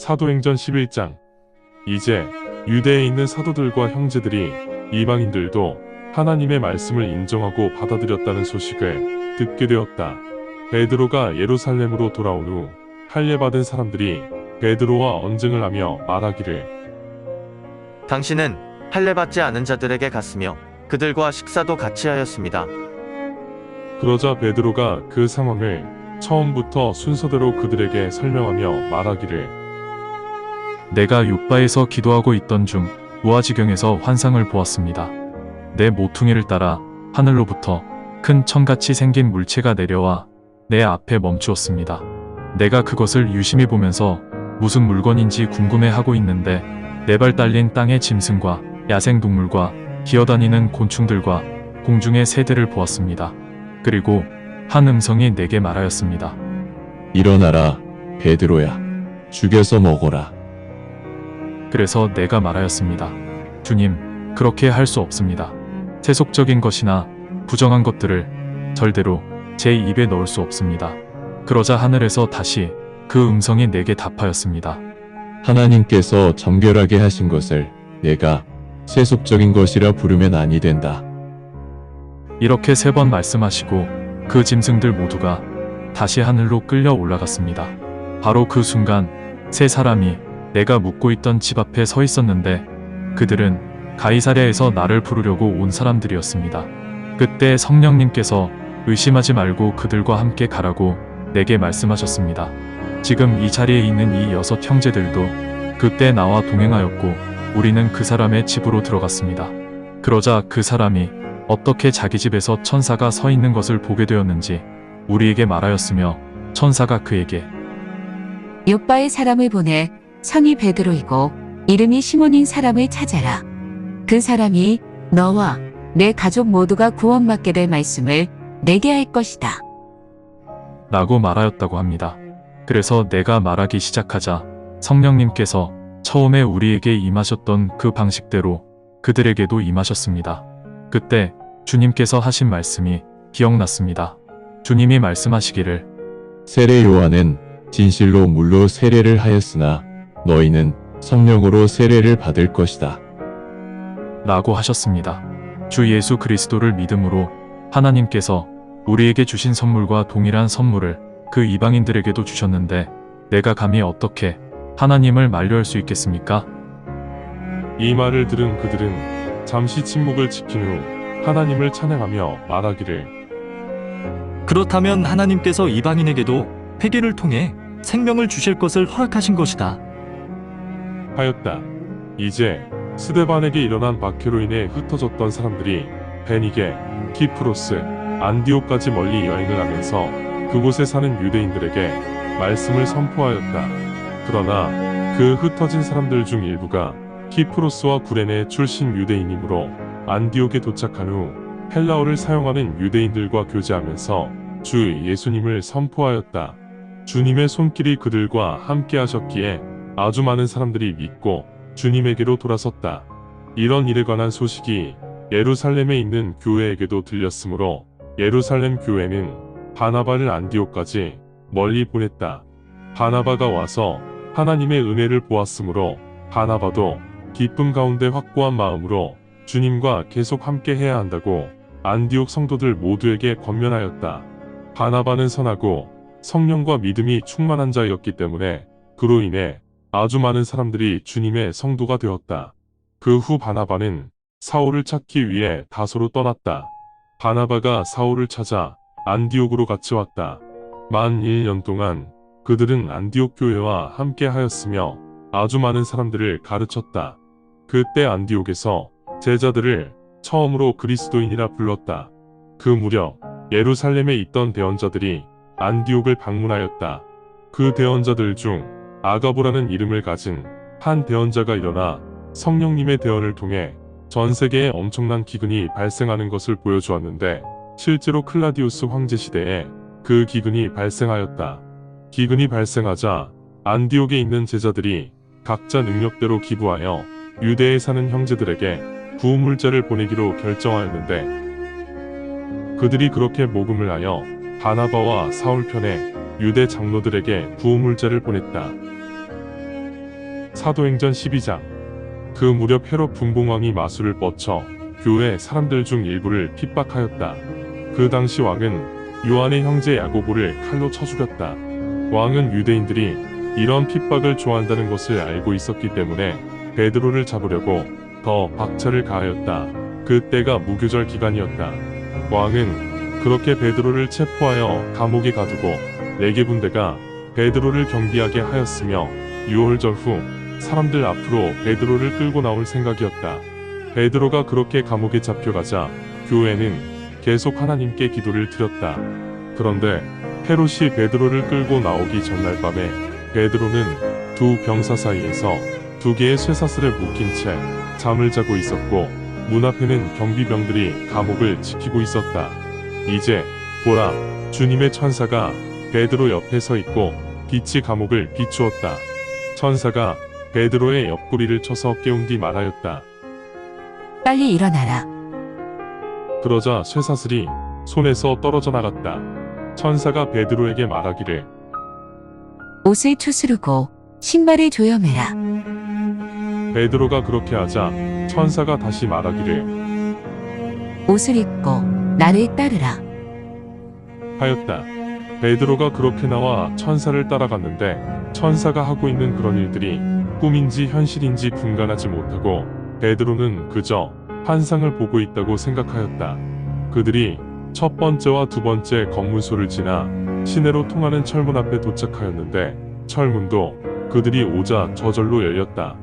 사도행전 11장. 이제 유대에 있는 사도들과 형제들이 이방인들도 하나님의 말씀을 인정하고 받아들였다는 소식을 듣게 되었다. 베드로가 예루살렘으로 돌아온 후 할례받은 사람들이 베드로와 언증을 하며 말하기를, 당신은 할례받지 않은 자들에게 갔으며 그들과 식사도 같이 하였습니다. 그러자 베드로가 그 상황을 처음부터 순서대로 그들에게 설명하며 말하기를, 내가 욥바에서 기도하고 있던 중 무아지경에서 환상을 보았습니다. 내 모퉁이를 따라 하늘로부터 큰 천같이 생긴 물체가 내려와 내 앞에 멈추었습니다. 내가 그것을 유심히 보면서 무슨 물건인지 궁금해하고 있는데 네 발 달린 땅의 짐승과 야생동물과 기어다니는 곤충들과 공중의 새들을 보았습니다. 그리고 한 음성이 내게 말하였습니다. 일어나라, 베드로야. 죽여서 먹어라. 그래서 내가 말하였습니다. 주님, 그렇게 할 수 없습니다. 세속적인 것이나 부정한 것들을 절대로 제 입에 넣을 수 없습니다. 그러자 하늘에서 다시 그 음성이 내게 답하였습니다. 하나님께서 정결하게 하신 것을 내가 세속적인 것이라 부르면 아니 된다. 이렇게 3번 말씀하시고 그 짐승들 모두가 다시 하늘로 끌려 올라갔습니다. 바로 그 순간 3사람이 내가 묵고 있던 집 앞에 서 있었는데 그들은 가이사랴에서 나를 부르려고 온 사람들이었습니다. 그때 성령님께서 의심하지 말고 그들과 함께 가라고 내게 말씀하셨습니다. 지금 이 자리에 있는 이 6 형제들도 그때 나와 동행하였고 우리는 그 사람의 집으로 들어갔습니다. 그러자 그 사람이 어떻게 자기 집에서 천사가 서 있는 것을 보게 되었는지 우리에게 말하였으며 천사가 그에게 욥바의 사람을 보내 성이 베드로이고 이름이 시몬인 사람을 찾아라. 그 사람이 너와 내 가족 모두가 구원받게 될 말씀을 내게 할 것이다. 라고 말하였다고 합니다. 그래서 내가 말하기 시작하자 성령님께서 처음에 우리에게 임하셨던 그 방식대로 그들에게도 임하셨습니다. 그때 주님께서 하신 말씀이 기억났습니다. 주님이 말씀하시기를, 세례 요한은 진실로 물로 세례를 하였으나 너희는 성령으로 세례를 받을 것이다. 라고 하셨습니다. 주 예수 그리스도를 믿음으로 하나님께서 우리에게 주신 선물과 동일한 선물을 그 이방인들에게도 주셨는데 내가 감히 어떻게 하나님을 만류할 수 있겠습니까? 이 말을 들은 그들은 잠시 침묵을 지킨 후 하나님을 찬양하며 말하기를, 그렇다면 하나님께서 이방인에게도 회개를 통해 생명을 주실 것을 허락하신 것이다. 하였다. 이제 스데반에게 일어난 박해로 인해 흩어졌던 사람들이 베니게, 키프로스, 안디옥까지 멀리 여행을 하면서 그곳에 사는 유대인들에게 말씀을 선포하였다. 그러나 그 흩어진 사람들 중 일부가 키프로스와 구레네 출신 유대인이므로 안디옥에 도착한 후 헬라어를 사용하는 유대인들과 교제하면서 주 예수님을 선포하였다. 주님의 손길이 그들과 함께 하셨기에 아주 많은 사람들이 믿고 주님에게로 돌아섰다. 이런 일에 관한 소식이 예루살렘에 있는 교회에게도 들렸으므로 예루살렘 교회는 바나바를 안디옥까지 멀리 보냈다. 바나바가 와서 하나님의 은혜를 보았으므로 바나바도 기쁨 가운데 확고한 마음으로 주님과 계속 함께 해야 한다고 안디옥 성도들 모두에게 권면하였다. 바나바는 선하고 성령과 믿음이 충만한 자였기 때문에 그로 인해 아주 많은 사람들이 주님의 성도가 되었다. 그 후 바나바는 사울을 찾기 위해 다소로 떠났다. 바나바가 사울을 찾아 안디옥으로 같이 왔다. 만 1년 동안 그들은 안디옥 교회와 함께 하였으며 아주 많은 사람들을 가르쳤다. 그때 안디옥에서 제자들을 처음으로 그리스도인이라 불렀다. 그 무렵 예루살렘에 있던 대언자들이 안디옥을 방문하였다. 그 대언자들 중 아가보라는 이름을 가진 한 대언자가 일어나 성령님의 대언을 통해 전 세계에 엄청난 기근이 발생하는 것을 보여주었는데 실제로 클라디우스 황제 시대에 그 기근이 발생하였다. 기근이 발생하자 안디옥에 있는 제자들이 각자 능력대로 기부하여 유대에 사는 형제들에게 부음물자를 보내기로 결정하였는데 그들이 그렇게 모금을 하여 바나바와 사울 편에 유대 장로들에게 부음물자를 보냈다. 사도행전 12장. 그 무렵 헤롯 분봉왕이 마술을 뻗쳐 교회 사람들 중 일부를 핍박하였다. 그 당시 왕은 요한의 형제 야고보를 칼로 쳐 죽였다. 왕은 유대인들이 이런 핍박을 좋아한다는 것을 알고 있었기 때문에 베드로를 잡으려고 더 박차를 가하였다. 그때가 무교절 기간이었다. 왕은 그렇게 베드로를 체포하여 감옥에 가두고 레게 군대가 베드로를 경비하게 하였으며 6월절 후 사람들 앞으로 베드로를 끌고 나올 생각이었다. 베드로가 그렇게 감옥에 잡혀가자 교회는 계속 하나님께 기도를 드렸다. 그런데 헤롯이 베드로를 끌고 나오기 전날 밤에 베드로는 두 병사 사이에서 2개의 쇠사슬에 묶인 채 잠을 자고 있었고 문 앞에는 경비병들이 감옥을 지키고 있었다. 이제 보라, 주님의 천사가 베드로 옆에 서 있고 빛이 감옥을 비추었다. 천사가 베드로의 옆구리를 쳐서 깨운 뒤 말하였다. 빨리 일어나라. 그러자 쇠사슬이 손에서 떨어져 나갔다. 천사가 베드로에게 말하기를 옷을 추스르고 신발을 조여매라. 베드로가 그렇게 하자 천사가 다시 말하기를 옷을 입고 나를 따르라. 하였다. 베드로가 그렇게 나와 천사를 따라갔는데 천사가 하고 있는 그런 일들이 꿈인지 현실인지 분간하지 못하고 베드로는 그저 환상을 보고 있다고 생각하였다. 그들이 첫 번째와 두 번째 검문소를 지나 시내로 통하는 철문 앞에 도착하였는데 철문도 그들이 오자 저절로 열렸다.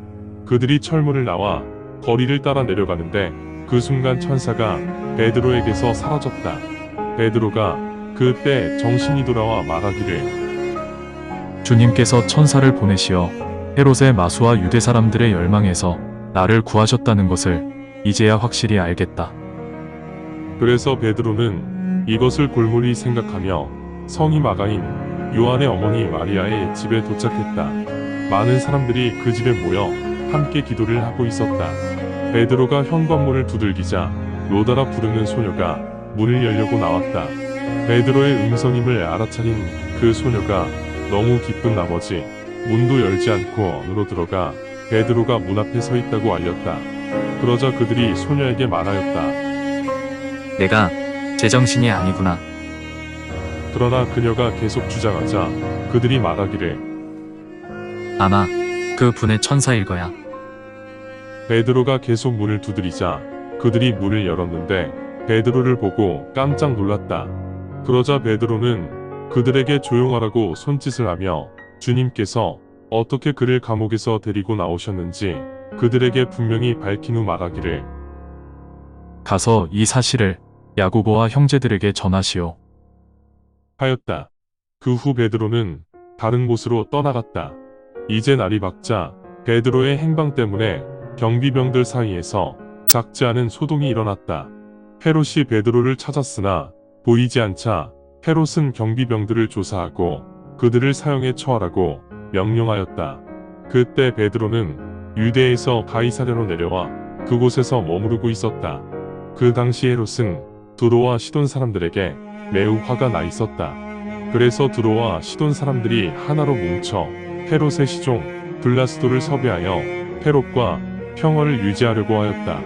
그들이 철문을 나와 거리를 따라 내려가는데 그 순간 천사가 베드로에게서 사라졌다. 베드로가 그때 정신이 돌아와 말하기를 주님께서 천사를 보내시어 헤롯의 마수와 유대 사람들의 열망에서 나를 구하셨다는 것을 이제야 확실히 알겠다. 그래서 베드로는 이것을 골몰이 생각하며 성이 마가인 요한의 어머니 마리아의 집에 도착했다. 많은 사람들이 그 집에 모여 함께 기도를 하고 있었다. 베드로가 현관문을 두들기자 로다라 부르는 소녀가 문을 열려고 나왔다. 베드로의 음성임을 알아차린 그 소녀가 너무 기쁜 나머지 문도 열지 않고 안으로 들어가 베드로가 문 앞에 서 있다고 알렸다. 그러자 그들이 소녀에게 말하였다. 내가 제정신이 아니구나. 그러나 그녀가 계속 주장하자 그들이 말하기를 아마 그 분의 천사일 거야. 베드로가 계속 문을 두드리자 그들이 문을 열었는데 베드로를 보고 깜짝 놀랐다. 그러자 베드로는 그들에게 조용하라고 손짓을 하며 주님께서 어떻게 그를 감옥에서 데리고 나오셨는지 그들에게 분명히 밝힌 후 말하기를 가서 이 사실을 야고보와 형제들에게 전하시오. 하였다. 그 후 베드로는 다른 곳으로 떠나갔다. 이제 날이 밝자 베드로의 행방 때문에 경비병들 사이에서 작지 않은 소동이 일어났다. 헤롯이 베드로를 찾았으나 보이지 않자 헤롯은 경비병들을 조사하고 그들을 사형에 처하라고 명령하였다. 그때 베드로는 유대에서 가이사랴로 내려와 그곳에서 머무르고 있었다. 그 당시 헤롯은 두로와 시돈 사람들에게 매우 화가 나 있었다. 그래서 두로와 시돈 사람들이 하나로 뭉쳐 헤롯의 시종 블라스도를 섭외하여 헤롯과 평화를 유지하려고 하였다.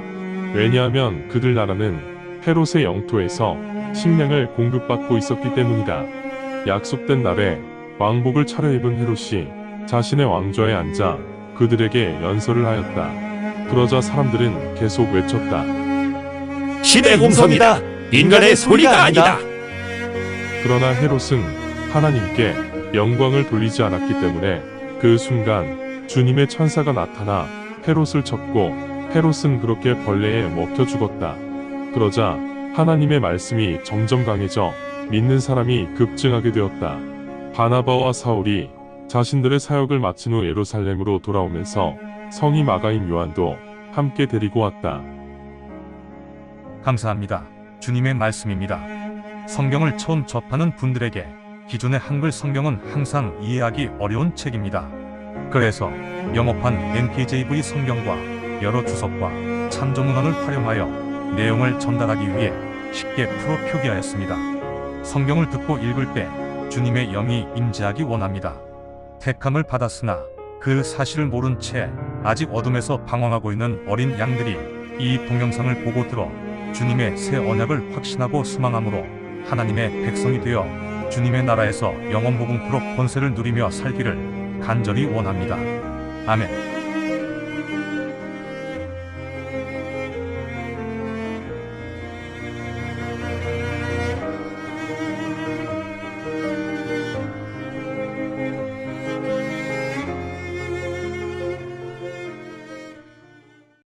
왜냐하면 그들 나라는 헤롯의 영토에서 식량을 공급받고 있었기 때문이다. 약속된 날에 왕복을 차려입은 헤롯이 자신의 왕좌에 앉아 그들에게 연설을 하였다. 그러자 사람들은 계속 외쳤다. 신의 음성이다. 인간의 소리가 아니다. 그러나 헤롯은 하나님께 영광을 돌리지 않았기 때문에 그 순간 주님의 천사가 나타나 헤롯을 쳤고 헤롯은 그렇게 벌레에 먹혀 죽었다. 그러자 하나님의 말씀이 점점 강해져 믿는 사람이 급증하게 되었다. 바나바와 사울이 자신들의 사역을 마친 후 예루살렘으로 돌아오면서 성이 마가인 요한도 함께 데리고 왔다. 감사합니다. 주님의 말씀입니다. 성경을 처음 접하는 분들에게 기존의 한글 성경은 항상 이해하기 어려운 책입니다. 그래서 영어판 NKJV 성경과 여러 주석과 참조문헌을 활용하여 내용을 전달하기 위해 쉽게 풀어 표기하였습니다. 성경을 듣고 읽을 때 주님의 영이 임재하기 원합니다. 택함을 받았으나 그 사실을 모른 채 아직 어둠에서 방황하고 있는 어린 양들이 이 동영상을 보고 들어 주님의 새 언약을 확신하고 소망함으로 하나님의 백성이 되어 주님의 나라에서 영원 무궁토록 권세를 누리며 살기를 간절히 원합니다. 아멘.